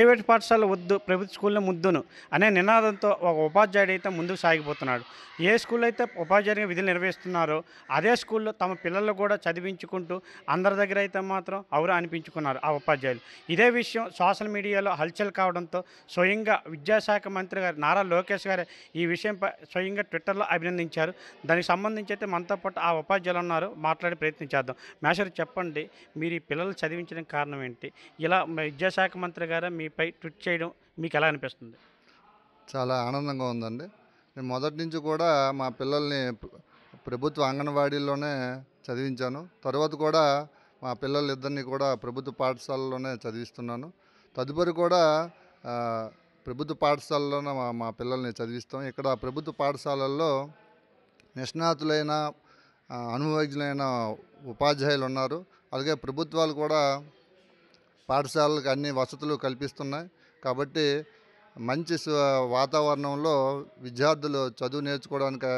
Private పాఠశాల వద్దు, ప్రభుత్వ స్కూల్లో ముద్దును అనే నినాదంతో ఒక ఉపాధ్యాయుడు అయితే ముందుకు సాగిపోతున్నాడు. ఏ స్కూల్ అయితే ఉపాధ్యాయుడిగా విధులు నిర్వహిస్తున్నారో అదే స్కూల్లో తమ పిల్లలు కూడా చదివించుకుంటూ అందరి దగ్గర అయితే మాత్రం ఔరా అనిపించుకున్నారు ఆ ఉపాధ్యాయులు. ఇదే విషయం సోషల్ మీడియాలో హల్చల్ కావడంతో స్వయంగా విద్యాశాఖ మంత్రి గారు నారా లోకేష్ గారు ఈ విషయంపై స్వయంగా ట్విట్టర్లో అభినందించారు. దానికి సంబంధించి అయితే మనతో పాటు ఆ ఉపాధ్యాయులు ఉన్నారు, మాట్లాడే ప్రయత్నం చేద్దాం. మేషర్ చెప్పండి, మీరు ఈ పిల్లలు చదివించడానికి కారణం ఏంటి? ఇలా విద్యాశాఖ మంత్రి గారు మీపై ట్వీట్ చేయడం మీకు ఎలా అనిపిస్తుంది? చాలా ఆనందంగా ఉందండి. నేను మొదటి నుంచి కూడా మా పిల్లల్ని ప్రభుత్వ అంగన్వాడీలోనే చదివించాను. తర్వాత కూడా మా పిల్లలిద్దరిని కూడా ప్రభుత్వ పాఠశాలలోనే చదివిస్తున్నాను. తదుపరి కూడా ప్రభుత్వ పాఠశాలలోనే మా పిల్లల్ని చదివిస్తాం. ఇక్కడ ప్రభుత్వ పాఠశాలల్లో నిష్ణాతులైన అనుభవజ్ఞులైన ఉపాధ్యాయులు ఉన్నారు. అలాగే ప్రభుత్వాలు కూడా పాఠశాలలకు అన్ని వసతులు కల్పిస్తున్నాయి. కాబట్టి మంచి వాతావరణంలో విద్యార్థులు చదువు నేర్చుకోవడానికి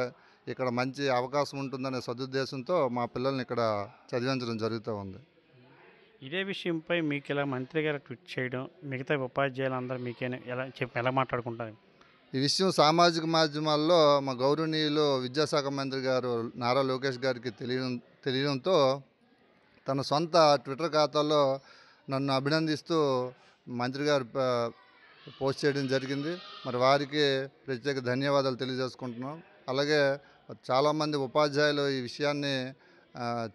ఇక్కడ మంచి అవకాశం ఉంటుందనే సదుద్దేశంతో మా పిల్లల్ని ఇక్కడ చదివించడం జరుగుతూ ఉంది. ఇదే విషయంపై మీకు ఇలా మంత్రి గారు ట్వీట్ చేయడం, మిగతా ఉపాధ్యాయులు అందరూ మీకేనా ఎలా మాట్లాడుకుంటారు? ఈ విషయం సామాజిక మాధ్యమాల్లో మా గౌరవనీయులు విద్యాశాఖ మంత్రి గారు నారా లోకేష్ గారికి తెలియడంతో తన సొంత ట్విట్టర్ ఖాతాలో నన్ను అభినందిస్తూ మంత్రి గారు పోస్ట్ చేయడం జరిగింది. మరి వారికి ప్రత్యేక ధన్యవాదాలు తెలియజేసుకుంటున్నాం. అలాగే చాలామంది ఉపాధ్యాయులు ఈ విషయాన్ని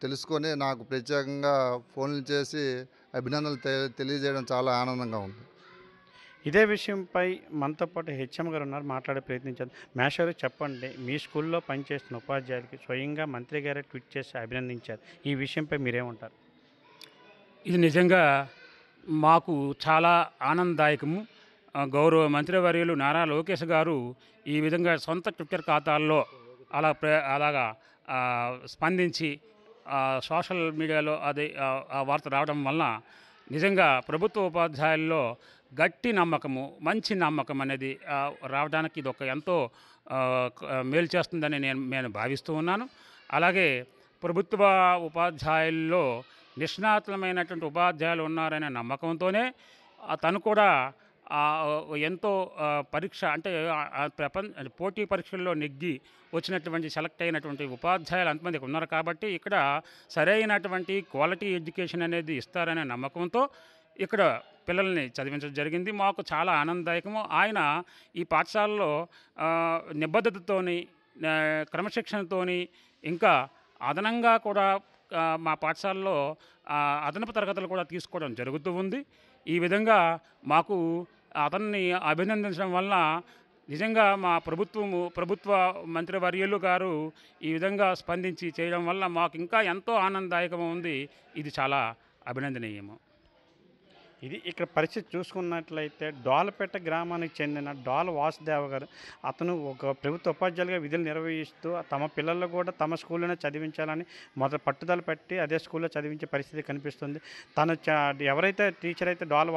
తెలుసుకొని నాకు ప్రత్యేకంగా ఫోన్లు చేసి అభినందనలు తెలియజేయడం చాలా ఆనందంగా ఉంది. ఇదే విషయంపై మనతో పాటు హెచ్ఎం గారు ఉన్నారు, మాట్లాడే ప్రయత్నించారు. మేషర్ చెప్పండి, మీ స్కూల్లో పనిచేస్తున్న ఉపాధ్యాయులకి స్వయంగా మంత్రి గారే ట్వీట్ చేసి అభినందించారు. ఈ విషయంపై మీరేమంటారు? ఇది నిజంగా మాకు చాలా ఆనందదాయకము. గౌరవ మంత్రివర్యులు నారా లోకేష్ గారు ఈ విధంగా సొంత ట్విట్టర్ ఖాతాల్లో అలాగా స్పందించి సోషల్ మీడియాలో అది ఆ వార్త రావడం వలన నిజంగా ప్రభుత్వ ఉపాధ్యాయుల్లో గట్టి నమ్మకము, మంచి నమ్మకం అనేది రావడానికి ఇది ఒక ఎంతో మేలు చేస్తుందని నేను భావిస్తూ ఉన్నాను. అలాగే ప్రభుత్వ ఉపాధ్యాయుల్లో నిష్ణాతులమైనటువంటి ఉపాధ్యాయులు ఉన్నారనే నమ్మకంతోనే తను కూడా ఎంతో పరీక్ష అంటే పోటీ పరీక్షల్లో నెగ్గి వచ్చినటువంటి సెలెక్ట్ అయినటువంటి ఉపాధ్యాయులు అంతమందికి ఉన్నారు. కాబట్టి ఇక్కడ సరైనటువంటి క్వాలిటీ ఎడ్యుకేషన్ అనేది ఇస్తారనే నమ్మకంతో ఇక్కడ పిల్లల్ని చదివించడం జరిగింది. మాకు చాలా ఆనందదాయకము. ఆయన ఈ పాఠశాలలో నిబద్ధతతోని, క్రమశిక్షణతోని, ఇంకా అదనంగా కూడా మా పాఠశాలలో అదనపు తరగతులు కూడా తీసుకోవడం జరుగుతూ ఉంది. ఈ విధంగా మాకు అతన్ని అభినందించడం వల్ల నిజంగా మా ప్రభుత్వ మంత్రివర్యులు గారు ఈ విధంగా స్పందించి చేయడం వల్ల మాకు ఇంకా ఎంతో ఆనందదాయకం ఉంది. ఇది చాలా అభినందనీయము. ఇది ఇక్కడ పరిస్థితి చూసుకున్నట్లయితే డోలపేట గ్రామానికి చెందిన డోల వాసుదేవ గారు, అతను ఒక ప్రభుత్వ ఉపాధ్యాయులుగా విధులు నిర్వహిస్తూ తమ పిల్లలు కూడా తమ స్కూల్లోనే చదివించాలని పట్టుదల పెట్టి అదే స్కూల్లో చదివించే పరిస్థితి కనిపిస్తుంది. తను ఎవరైతే టీచర్ అయితే డోల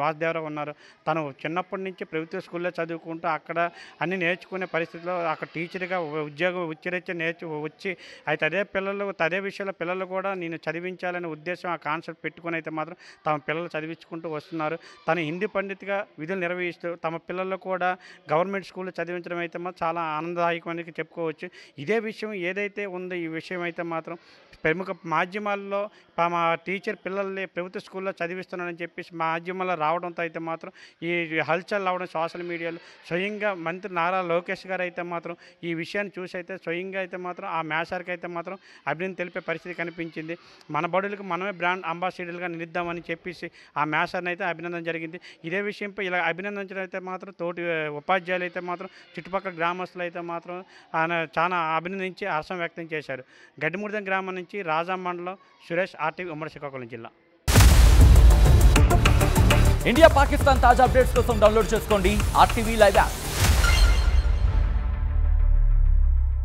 వాసుదేవరావు ఉన్నారో తను చిన్నప్పటి నుంచి ప్రభుత్వ స్కూల్లో చదువుకుంటూ అక్కడ అన్ని నేర్చుకునే పరిస్థితిలో అక్కడ టీచర్గా ఉద్యోగం ఉచ్చరీత్యా వచ్చి అయితే అదే విషయంలో పిల్లలు కూడా నేను చదివించాలనే ఉద్దేశం, ఆ కాన్సెప్ట్ పెట్టుకుని అయితే మాత్రం తమ పిల్లలు చదివించుకుంటూ వస్తున్నారు. తను హిందీ పండితుగా విధులు నిర్వహిస్తూ తమ పిల్లలు కూడా గవర్నమెంట్ స్కూల్లో చదివించడం అయితే మాత్రం చాలా ఆనందదాయకమని చెప్పుకోవచ్చు. ఇదే విషయం ఏదైతే ఉందో ఈ విషయం అయితే మాత్రం ప్రముఖ మాధ్యమాల్లో మా టీచర్ పిల్లల్ని ప్రభుత్వ స్కూల్లో చదివిస్తున్నానని చెప్పేసి మాధ్యమాల్లో రావడంతో అయితే మాత్రం ఈ హల్చల్ అవ్వడం సోషల్ మీడియాలో స్వయంగా మంత్రి నారా లోకేష్ గారు అయితే మాత్రం ఈ విషయాన్ని చూసి అయితే స్వయంగా అయితే మాత్రం ఆ మేషర్కి అయితే మాత్రం అభినందన తెలిపే పరిస్థితి కనిపించింది. మన బడులకు మనమే బ్రాండ్ అంబాసిడర్గా నిలుద్దామని చెప్పేసి ఆ మేషర్ని అయితే అభినందన జరిగింది. ఇదే విషయంపై ఇలా అభినందించడం అయితే మాత్రం తోటి ఉపాధ్యాయులు అయితే మాత్రం చుట్టుపక్కల గ్రామస్తులు అయితే మాత్రం ఆయన చాలా అభినందించి హర్షం వ్యక్తం చేశారు. గడ్డిముడిదం గ్రామం నుంచి రాజా మండలం సురేష్, ఆర్టీవీ, ఉమ్మడి శ్రీకాకుళం జిల్లా. ఇండియా పాకిస్తాన్ తాజా అప్డేట్స్ కోసం డౌన్లోడ్ చేసుకోండి ఆర్టీవీ లైవ్ యాప్.